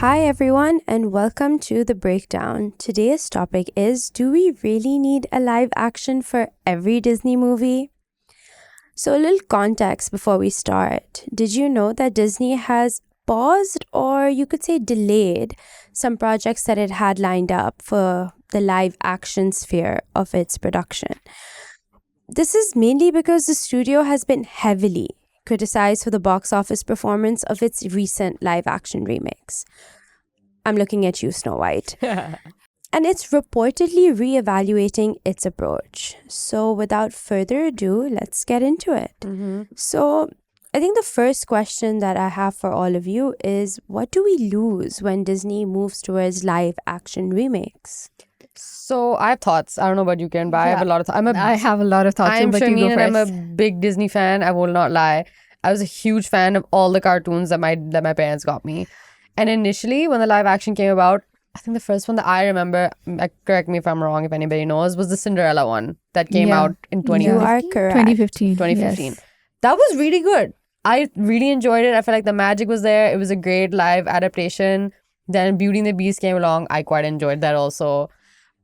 Hi everyone and welcome to The Breakdown. Today's topic is, do we really need a live action for every Disney movie? So a little context before we start. Did you know that Disney has paused, or you could say delayed, some projects that it had lined up for the live action sphere of its production? This is mainly because the studio has been heavily criticized for the box office performance of its recent live action remakes. I'm looking at you, Snow White. And it's reportedly reevaluating its approach. So without further ado, let's get into it. So I think the first question that I have for all of you is, what do we lose when Disney moves towards live action remakes? So I have thoughts. I don't know about you, Karen, but I have a lot of thoughts. I have a lot of thoughts. I'm but Shameen you go and I'm a first. big Disney fan. I will not lie. I was a huge fan of all the cartoons that my parents got me. And initially, when the live action came about, I think the first one that I remember, correct me if I'm wrong, if anybody knows, was the Cinderella one that came out in 2015. You are correct. 2015. Yes. That was really good. I really enjoyed it. I felt like the magic was there. It was a great live adaptation. Then Beauty and the Beast came along. I quite enjoyed that also.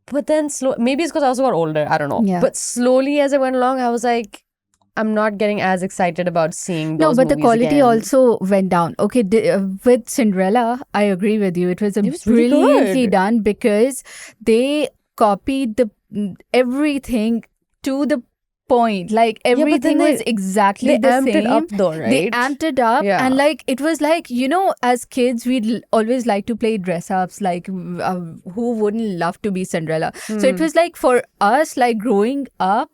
But then maybe it's because I also got older. I don't know. Yeah. But slowly as I went along, I was like, I'm not getting as excited about seeing those No, but the movies quality again. also went down. Okay, with Cinderella, I agree with you. It was It was really brilliantly good. done because they copied everything to the point. Like everything was exactly They the amped same. it up though, right? They amped it up, Yeah. and like it was like, as kids we'd always like to play dress ups. Like who wouldn't love to be Cinderella? So it was like for us, like growing up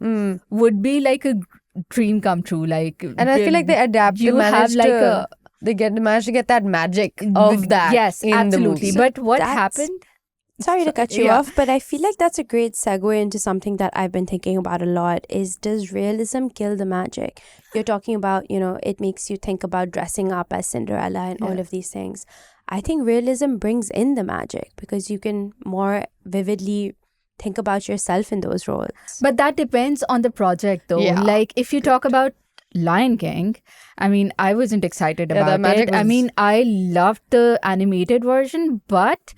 would be like a dream come true. Like, And I feel like they adapted. you have like They managed to get that magic of that. Yes, in absolutely. the movie. But what That's- happened? Sorry to cut you Yeah. off, but I feel like that's a great segue into something that I've been thinking about a lot is, does realism kill the magic? You're talking about, it makes you think about dressing up as Cinderella and all of these things. I think realism brings in the magic because you can more vividly think about yourself in those roles. But that depends on the project, though. Yeah. Like if you talk about Lion King, I mean, I wasn't excited Yeah, the about magic it. I was- mean, I loved the animated version, but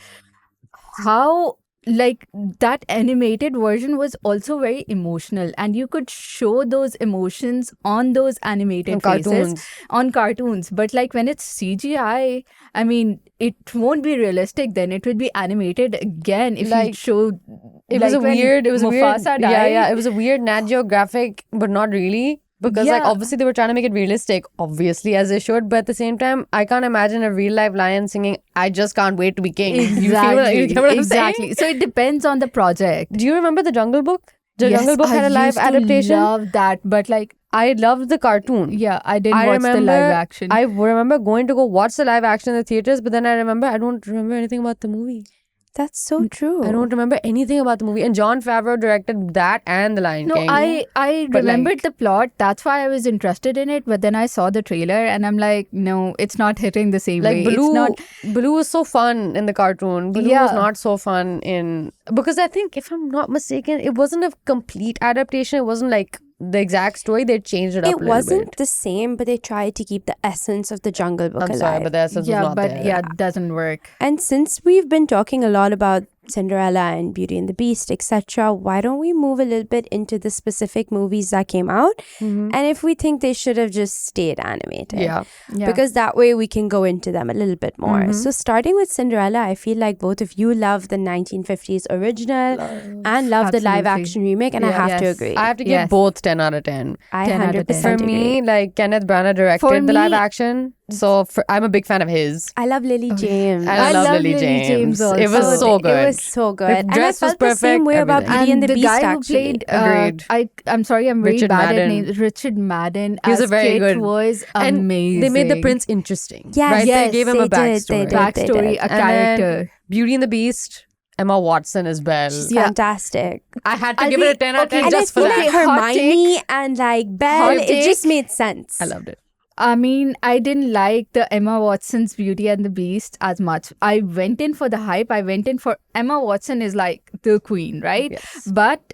how like that animated version was also very emotional, and you could show those emotions on those animated On faces cartoons. on cartoons. But like when it's CGI, I mean, it won't be realistic. Then it would be animated again if you Like, showed. It was a when weird. Mufasa died. Yeah. It was a weird Nat Geo graphic, but not really. Because like Yeah. obviously they were trying to make it realistic, obviously as they should. But at the same time, I can't imagine a real life lion singing, "I just can't wait to be king." You get what I'm saying? Exactly. So it depends on the project. Do you remember the Jungle Book? The Yes, Jungle Book had a I live used to adaptation. love that, but like, I loved the cartoon. yeah, I didn't watch the live action. I remember going to go watch the live action in the theaters, but then I don't remember anything about the movie. That's so true. I don't remember anything about the movie. And Jon Favreau directed that and The Lion No, King. I But, remembered like- the plot. That's why I was interested in it. But then I saw the trailer and I'm like, no, it's not hitting the same Like way. Baloo, It's not. Baloo was so fun in the cartoon. Baloo Yeah. was not so fun in, because I think, if I'm not mistaken, it wasn't a complete adaptation. It wasn't like the exact story. They changed it up a It little wasn't bit. the same, but they tried to keep the essence of the Jungle Book I'm alive. sorry, but the essence was Yeah, not but there. yeah, it doesn't work. And since we've been talking a lot about Cinderella and Beauty and the Beast, etc., why don't we move a little bit into the specific movies that came out, and if we think they should have just stayed animated. Yeah. Yeah. Because that way we can go into them a little bit more. So starting with Cinderella, I feel like both of you love the 1950s original and love the live Absolutely. action remake, and I Yeah. have to Yes. agree. I have to give Yes. both 10 out of 10. I 10 out of 100% 10. For agree. me, like Kenneth Branagh directed For the live me- action. So I'm a big fan of his. I love Lily James. And I love love Lily Lily James. James It was also. so good. It was so good. And I dress was felt the same perfect, way about everything. Beauty and the Beast, guy actually. who played, Agreed. I'm sorry, I'm very Richard bad Madden. at names. Richard Madden He was as a very Kit good- was And amazing. they made the prince interesting. Yes, right? yes, They gave him they a did, they backstory. did. backstory, a And then character. Beauty and the Beast, Emma Watson as Belle. Yeah. Fantastic. I had to I'll give be- it a 10 out of 10 okay, And just I for feel that. like Hot Hermione and like Belle, Hot it just take. made sense. I loved it. I mean, I didn't like the Emma Watson's Beauty and the Beast as much. I went in for the hype. I went in for Emma Watson is like the queen, right? Yes. But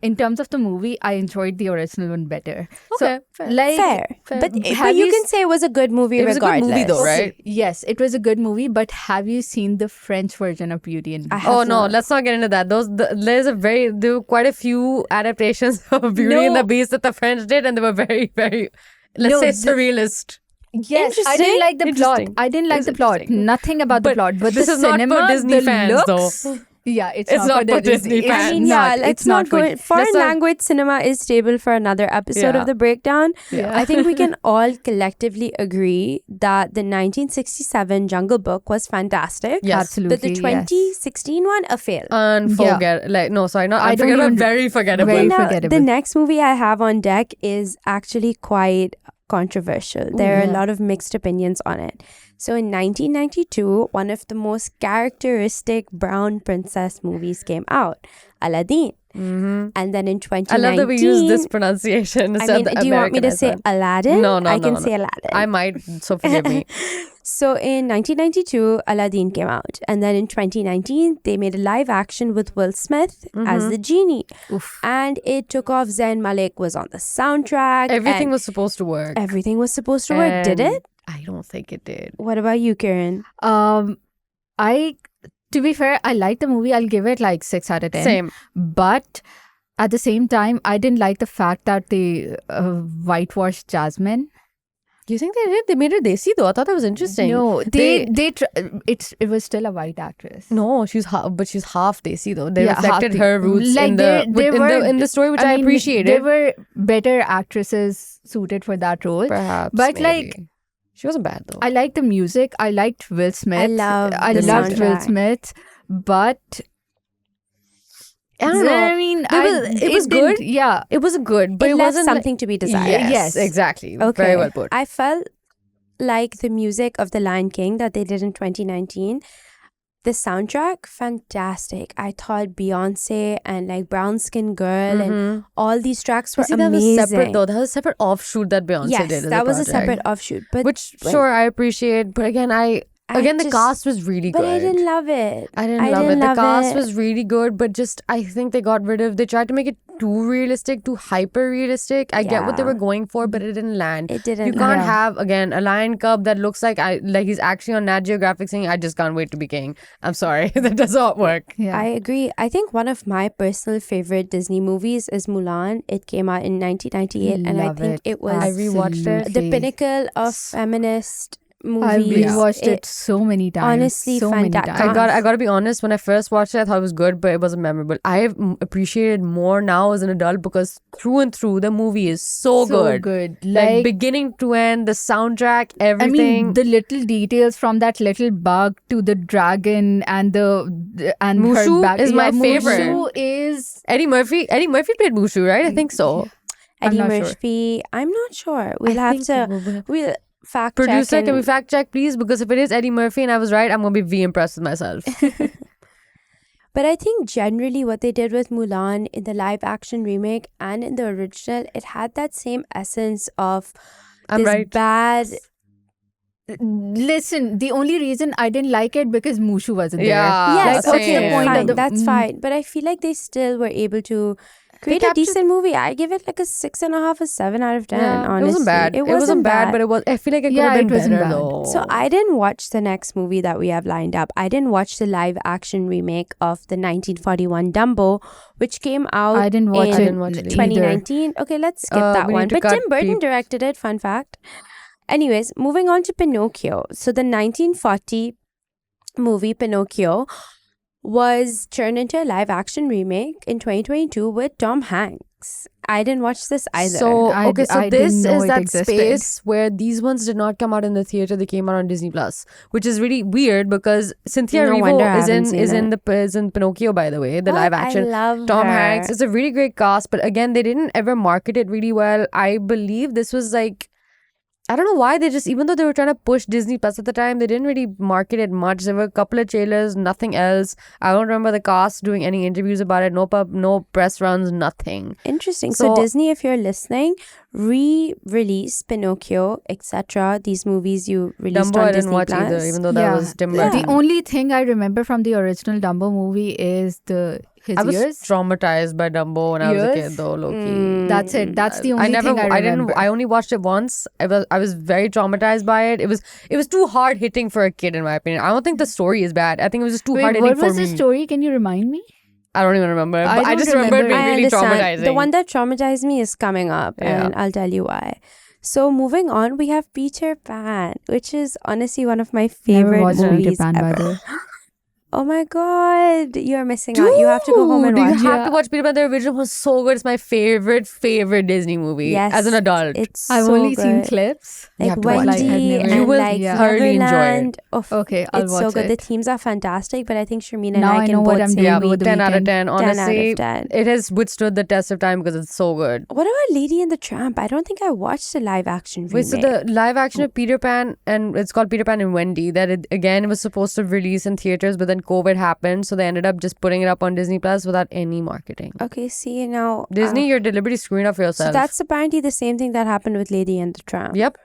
in terms of the movie, I enjoyed the original one better. Okay, so, fair. like, Fair. But have you you can say it was a good movie It was a good regardless. movie though, right? Yes, it was a good movie, but have you seen the French version of Beauty and the I Beast? have Oh no, not. let's not get into that. There were quite a few adaptations of Beauty and the No. Beast that the French did, and they were very, very, let's No, say, the- surrealist. Yes, I Interesting. didn't like the plot. Interesting. I didn't like It's the plot. interesting. Nothing about the But plot. But this the is not for cinema, Disney the fans, though. looks, yeah, it's It's not for Disney it's fans. I mean, not. let's It's not go. for. Foreign Let's not- language cinema is stable for another episode Yeah. of the breakdown. Yeah. I think we can all collectively agree that the 1967 Jungle Book was fantastic. Yes. Absolutely. But the yes. 2016 one, a fail. I don't forget. even- Very forgettable. Very Now, forgettable. the next movie I have on deck is actually quite controversial. There are a lot of mixed opinions on it. So in 1992, one of the most characteristic brown princess movies came out, Aladdin. Mm-hmm. And then in 2019, I love that we use this pronunciation I instead mean, of the do you want me to Americanized say one. Aladdin? No, I can no. say Aladdin. I might, so forgive me. So in 1992, Aladdin came out. And then in 2019, they made a live action with Will Smith as the genie. Oof. And it took off. Zayn Malik was on the soundtrack. Everything and was supposed to work. everything was supposed to work. Did And it? I don't think it did. What about you, Karen? To be fair, I like the movie. I'll give it like 6 out of 10. Same. But at the same time, I didn't like the fact that they whitewashed Jasmine. You think they did? They made her desi though. I thought that was interesting. No, it was still a white actress. No, she's half desi though. They Yeah, half reflected the- her roots like in the story, which I mean, appreciated. There were better actresses suited for that role. Perhaps, but maybe. like, she wasn't bad though. I liked the music. I liked Will Smith. I loved the loved Will soundtrack. Smith, but I don't know. I mean, It was didn't- good. Yeah, It was good, but it it left wasn't something to be desired. Yes, exactly. Okay. Very well put. I felt like the music of The Lion King that they did in 2019, the soundtrack, fantastic. I thought Beyonce and like Brown Skin Girl and all these tracks were See, that amazing. was separate though. That was a separate offshoot that Beyonce Yes, did. as that was a project. separate offshoot. But Which sure I appreciate, but again the just- cast was really but good. I didn't love it. I didn't love it. The cast was really good, but just I think they tried to make it too realistic, too hyper realistic. I get what they Yeah. were going for, but it didn't land. It didn't You can't land. have again a lion cub that looks like he's actually on Nat Geographic saying, "I just can't wait to be king." I'm sorry, that does not work. yeah. I agree. I think one of my personal favorite Disney movies is Mulan. It came out in 1998 and I Love think it was I rewatched it. the pinnacle of feminist I movies. rewatched it so many times. honestly so many fantastic. times. I got to be honest. When I first watched it, I thought it was good, but it wasn't memorable. I've appreciated more now as an adult because through and through, the movie is so good. Like Like, beginning to end, the soundtrack, I everything. mean, the little details from that little bug to the dragon and and Mushu her back. is my favorite. Mushu is Eddie Murphy played Mushu, right? I think so. Eddie I'm not sure. Murphy. I'm not sure. We'll have to. We'll fact Producer, check. can we fact check, please? Because if it is Eddie Murphy and I was right, I'm gonna be impressed with myself. But I think generally what they did with Mulan in the live action remake and in the original, it had that same essence of I'm this right. bad. Listen, the only reason I didn't like it because Mushu wasn't there. Yeah. Yes, like, okay, what's the point of fine. the- That's fine. But I feel like they still were able to create a captured- decent movie. I give it like a 6.5 or 7 out of 10. Honestly, it wasn't bad. It wasn't bad, but it was. I feel like it could Yeah, have it been wasn't better bad. though. So I didn't watch the next movie that we have lined up. I didn't watch the live action remake of the 1941 Dumbo, which came out I didn't watch in it. I didn't watch it either. 2019. Okay, let's skip that we one. need to But cut Tim Burton peep. directed it, fun fact. Anyways, moving on to Pinocchio. So the 1940 movie Pinocchio was turned into a live action remake in 2022 with Tom Hanks. I didn't watch this either. So I okay, so didn't this know is it that existed. space where these ones did not come out in the theater; they came out on Disney Plus, which is really weird because Cynthia No Erivo wonder I is haven't seen is in Pinocchio, by the way, the What? live action. I love Tom her. Hanks. It's a really great cast, but again, they didn't ever market it really well. I believe this was like, I don't know why they just, even though they were trying to push Disney Plus at the time, they didn't really market it much. There were a couple of trailers, nothing else. I don't remember the cast doing any interviews about it. No press runs, nothing. Interesting. So, So- Disney, if you're listening, re-release Pinocchio, etc. These movies you released Dumbo on I didn't Disney watch Plus. either, even though that was Tim Yeah. Burton. The only thing I remember from the original Dumbo movie is the His I was ears? traumatized by Dumbo when I was a Ears? kid, though. Low-key. That's it. That's the only thing I remember. I only watched it once. I was very traumatized by it. It was too hard hitting for a kid, in my opinion. I don't think the story is bad. I think it was just too hard Wait, hitting what for was me. the story? Can you remind me? I don't even remember. But I don't just remember it remember. being I really understand. traumatizing. The one that traumatized me is coming up, and I'll tell you why. So moving on, we have Peter Pan, which is honestly one of my favorite Never watched movies Peter Pan, by ever. the way. Oh my god, you're missing out. You have to go home and Dude, watch you it. have to watch Peter Pan. The original was so good. It's my favorite Disney movie. Yes, as an adult. it's I've so only good. seen clips. You Like have to watch Wendy it. I've never- and You will like thoroughly enjoy it. Neverland. Okay, I'll it's so watch good. The it. themes are fantastic, but I think Sharmeen and Now I I can know what both I'm say doing we- over the 10 out of weekend. 10. 10 out of Honestly, 10. it has withstood the test of time because it's so good. What about Lady and the Tramp? I don't think I watched the live action remake. Wait, so the live action of Peter Pan, and it's called Peter Pan and Wendy, that it was supposed to release in theaters, but then COVID happened, so they ended up just putting it up on Disney Plus without any marketing. Okay, see now. Disney, you're deliberately screwing up for yourself. So that's apparently the same thing that happened with Lady and the Tramp. Yep.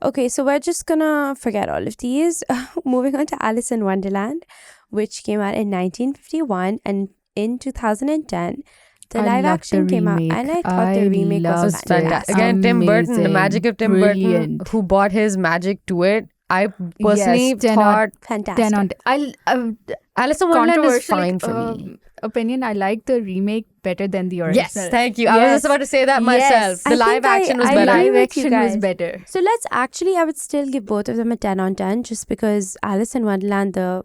Okay, so we're just gonna forget all of these. Moving on to Alice in Wonderland, which came out in 1951, and in 2010, the I live loved action the came out, remake. and I thought the remake was loved It's it. fantastic. Again, Tim Burton, the Amazing. magic of Tim Burton, Brilliant. who brought his magic to it. I personally Yes, 10 thought fantastic. 10 on 10. Alice in Wonderland is Controversial fine for me. opinion. I like the remake better than the original. Yes, thank you. I was just about to say that myself. I The live think action was I better. agree Live with you action was guys. better. So let's actually, I would still give both of them a 10 on 10, just because Alice in Wonderland, the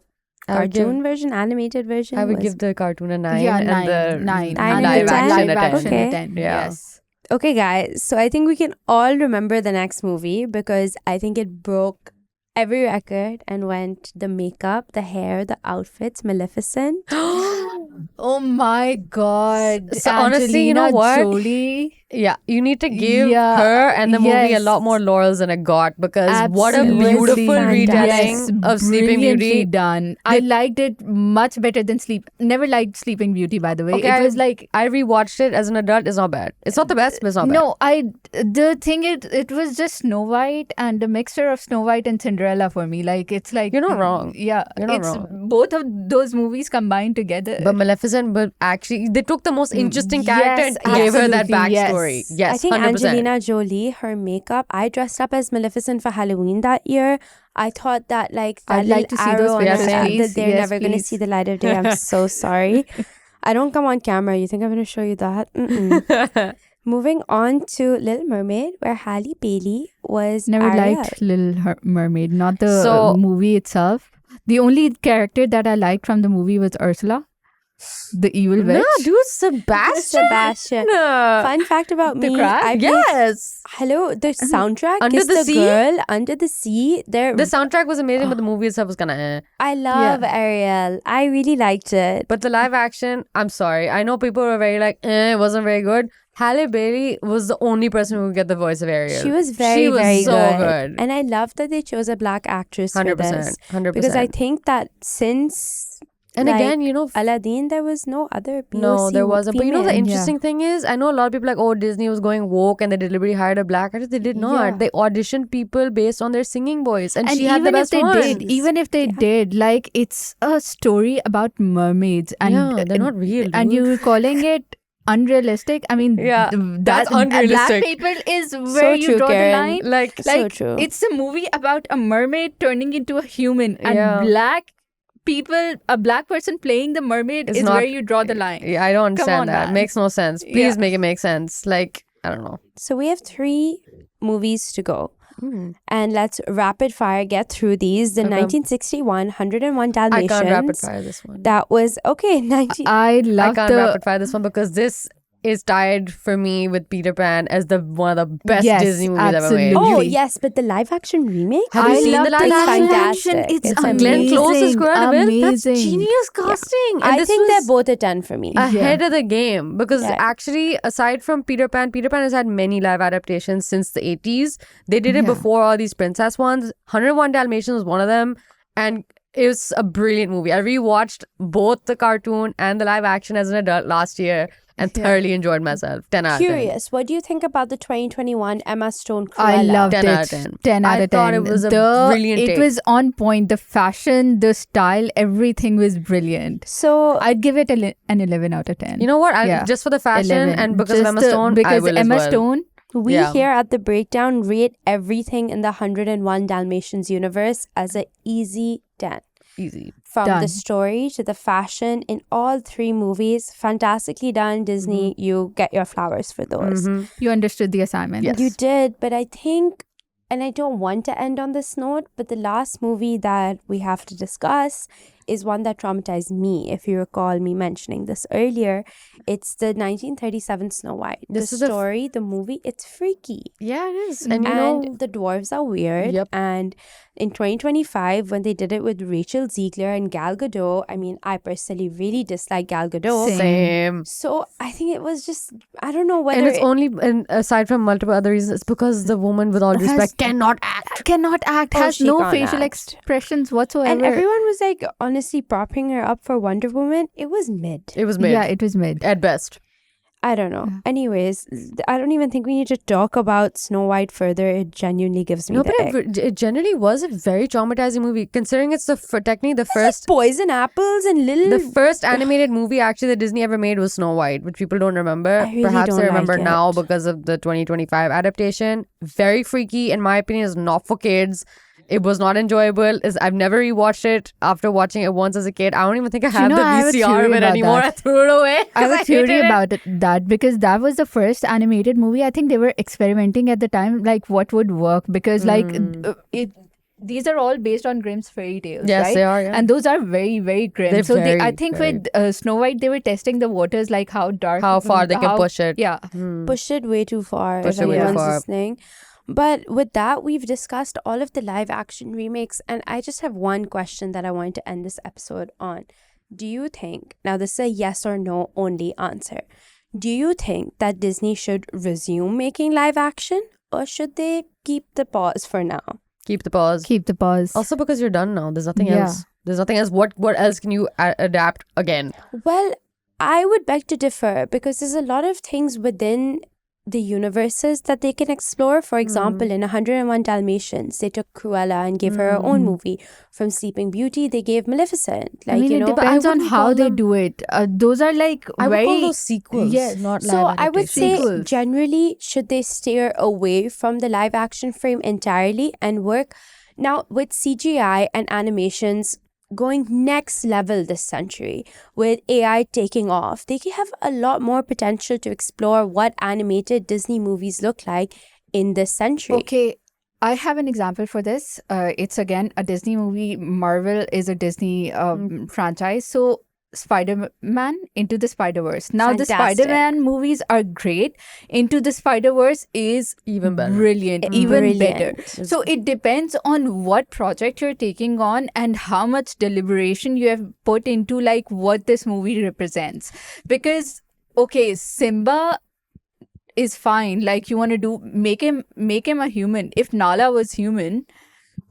I would give- cartoon version, animated version, I would was give the cartoon a 9 Yeah, and the 9. Nine live and a 10? action Live a 10. action Okay. a 10. Yeah. Yes. Okay, guys. So I think we can all remember the next movie because I think it broke every record and went the makeup, the hair, the outfits, Maleficent. Oh my God. So honestly, you know Angelina what? Jolie. Yeah, you need to give Yeah, her and the movie a yes. lot more laurels than it got, because what a Absolutely beautiful fantastic. retelling Yes, of Sleeping brilliantly Beauty. done. I liked it much better than Never liked Sleeping Beauty, by the way. Okay, It was like I rewatched it as an adult. It's not bad. It's not the best, but it's not bad. no, the thing it was just Snow White and a mixture of Snow White and Cinderella for me. Like it's like You're not wrong. Yeah, You're not it's wrong. both of those movies combined together. But Maleficent, but actually, they took the most interesting character yes, and gave her that absolutely, backstory. yes. Yes, I think 100%. Angelina Jolie, her makeup, I dressed up as Maleficent for Halloween that year. I thought that like that I'd like little to see those arrow on pictures, her head, please. that they're Yes, never going to please. see the light of day. I'm so sorry. I don't come on camera. You think I'm going to show you that? Mm-mm. Moving on to Little Mermaid, where Halle Bailey was Never Ariel. liked Little Mermaid, not the So- movie itself. The only character that I liked from the movie was Ursula, the evil witch. No, dude, Sebastian. Sebastian. Fun fact about The me, crab? I played, Yes. hello, the soundtrack Under is the the Sea? girl Under the Sea. There, The soundtrack was amazing, but the movie itself was kind of I love Ariel. I really liked it. But the live action, I'm sorry. I know people were very like, it wasn't very good. Halle Bailey was the only person who could get the voice of Ariel. She was very, She was very so good. And I love that they chose a black actress for 100%. this. 100%. Because I think that since and like, again, you know, Aladdin, there was no other POC no, there wasn't. But you know, the female. interesting thing is, I know a lot of people like, oh, Disney was going woke and they deliberately hired a black artist. They did not. Yeah. They auditioned people based on their singing voice. And she had even the best if they one. did, even if they did, like it's a story about mermaids, and Yeah, they're not real, and dude. you're calling it unrealistic. I mean, Yeah, that's Black unrealistic. people is where you true, draw Karen. the line. Like, So true. It's a movie about a mermaid turning into a human, and Yeah. black people, a black person playing the mermaid It's is not- where you draw the line. yeah, I don't understand on, that. man. Makes no sense. Please Yeah. make it make sense. Like, I don't know. So we have 3 movies to go. Hmm. And let's rapid fire get through these. The Okay. 1961 101 I Dalmatians. can't rapid fire this one. That was okay. 19. I I love can't the rapid fire this one because this is tied for me with Peter Pan as the one of the best Yes, Disney movies ever made. absolutely. Oh Really? yes, but the live action remake. Have you I seen love the live the action? fantastic. It's It's amazing. Glenn Close is Cruella de Vil. That's Amazing. genius casting. And I this think was they're both a 10 for me. ahead of the game because Yeah. actually, aside from Peter Pan has had many live adaptations since the 80s. They did it before all these princess ones. 101 Dalmatians was one of them, and it was a brilliant movie. I rewatched both the cartoon and the live action as an adult last year, and thoroughly enjoyed myself. 10 out of 10. Curious, what do you think about the 2021 Emma Stone Cruella? I loved 10 it. out of 10. 10 out I of 10. thought it was a brilliant It take. was on point. The fashion, the style, everything was brilliant. So I'd give it an 11 out of 10. You know what? Yeah. Just for the fashion 11. and because Just of Emma Stone, I because will Emma as well. Stone, we Yeah. here at the breakdown rate everything in the 101 Dalmatians universe as a easy 10. Easy. From Done. the story to the fashion in all three movies, fantastically done. Disney, you get your flowers for those. you understood the assignment. Yes. You did, but I think, and I don't want to end on this note, but the last movie that we have to discuss is one that traumatized me. If you recall me mentioning this earlier, it's the 1937 Snow White. This the is a story, the movie, it's freaky. Yeah, it is. And And the dwarves are weird. Yep. And in 2025, when they did it with Rachel Ziegler and Gal Gadot, I mean, I personally really dislike Gal Gadot. same. So I think it was just, I don't know whether And it's only, and aside from multiple other reasons, it's because the woman, with all due respect, cannot act. Cannot act, Oh, has she no can't facial act. expressions whatsoever. And everyone was like, honestly, propping her up for Wonder Woman. It was mid. It was mid. Yeah, it was mid. At best. I don't know. Anyways, I don't even think we need to talk about Snow White further. It genuinely gives me No, the but ick. it generally was a very traumatizing movie, considering it's technically the first. Poison apples and little... The first animated movie actually that Disney ever made was Snow White, which people don't remember. I really Perhaps don't they remember like now it. because of the 2025 adaptation. Very freaky, in my opinion, is not for kids. It was not enjoyable. I've never rewatched it after watching it once as a kid. I don't even think I have the I have a VCR theory of it about anymore. that. I threw it away. I have 'cause a theory hated it. about that because that was the first animated movie. I think they were experimenting at the time, like what would work because these are all based on Grimm's fairy tales, Yes, right? they are, yeah. And those are very, very grim. They're So very, I think very- with Snow White, they were testing the waters, like how dark, How far they can push it. Yeah. Push it way too far Push if it way too anyone's far. listening. But with that, we've discussed all of the live action remakes, and I just have one question that I wanted to end this episode on. Do you think, now this is a yes or no only answer, do you think that Disney should resume making live action, or should they keep the pause for now? Keep the pause. Keep the pause. Also, because you're done now. There's nothing Yeah. else. There's nothing else. What else can you adapt again? Well, I would beg to differ because there's a lot of things within the universes that they can explore. For example, in 101 Dalmatians, they took Cruella and gave her her own movie. From Sleeping Beauty, they gave Maleficent. Like, I mean, you it know, depends I on wouldn't how call they them- do it. Those are like I would very call those sequels, Yes. not live so I would say Sequels. generally should they steer away from the live action frame entirely and work now with CGI and animations going next level this century with AI taking off. They can have a lot more potential to explore what animated Disney movies look like in this century. Okay, I have an example for this. It's again a Disney movie. Marvel is a Disney franchise. So Spider-Man Into the Spider-Verse. Now the Fantastic. Spider-Man movies are great. Into the Spider-Verse is Even better. brilliant, even Brilliant. better. So it depends on what project you're taking on and how much deliberation you have put into like what this movie represents. Because okay, Simba is fine. Like you want to do make him a human. If Nala was human,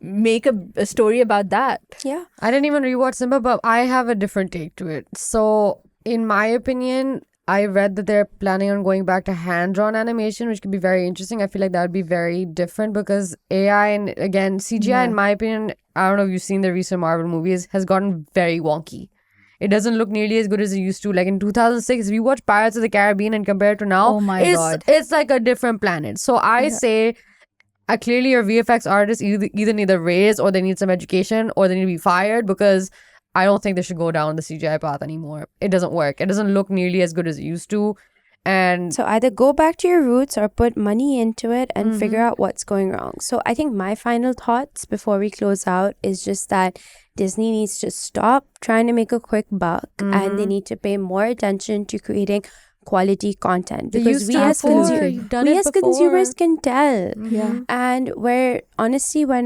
make a story about that. Yeah. I didn't even rewatch Simba, but I have a different take to it. So, in my opinion, I read that they're planning on going back to hand-drawn animation, which could be very interesting. I feel like that would be very different because AI and, again, CGI, in my opinion, I don't know if you've seen the recent Marvel movies, has gotten very wonky. It doesn't look nearly as good as it used to. Like in 2006, if you watch Pirates of the Caribbean and compare it to now, Oh my God. it's like a different planet. So, I say... clearly your VFX artists either need a raise or they need some education or they need to be fired because I don't think they should go down the CGI path anymore. It doesn't work. It doesn't look nearly as good as it used to. And So either go back to your roots or put money into it and figure out what's going wrong. So I think my final thoughts before we close out is just that Disney needs to stop trying to make a quick buck and they need to pay more attention to creating quality content because we as consumers can tell. Yeah. And we're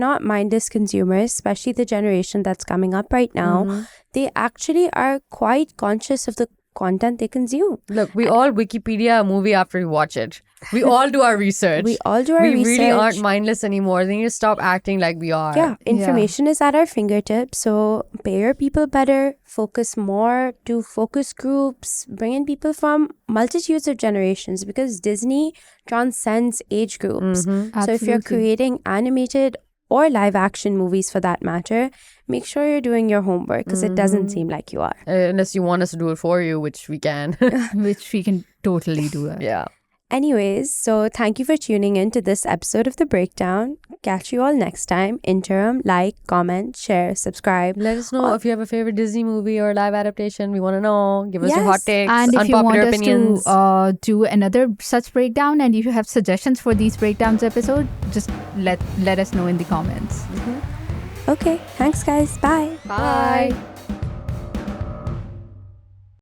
not mindless consumers, especially the generation that's coming up right now. They actually are quite conscious of the content they consume. Look, we all Wikipedia a movie after we watch it. We all do our research. We all do our we research. really aren't mindless anymore. They need to stop acting like we are. Yeah, information is at our fingertips. So pay your people better, focus more, do focus groups, bring in people from multitudes of generations because Disney transcends age groups. So if you're Absolutely. creating animated or live action movies for that matter, make sure you're doing your homework because it doesn't seem like you are. Unless you want us to do it for you, which we can. Which we can totally do that. Yeah. Anyways, so thank you for tuning in to this episode of The Breakdown. Catch you all next time. Interim, like, comment, share, subscribe. Let us know if you have a favorite Disney movie or live adaptation. We want to know. Give us your hot Yes. takes, And if you want unpopular us opinions. to do another such breakdown, and if you have suggestions for these breakdowns episode, just let us know in the comments. Okay, thanks guys. Bye. Bye.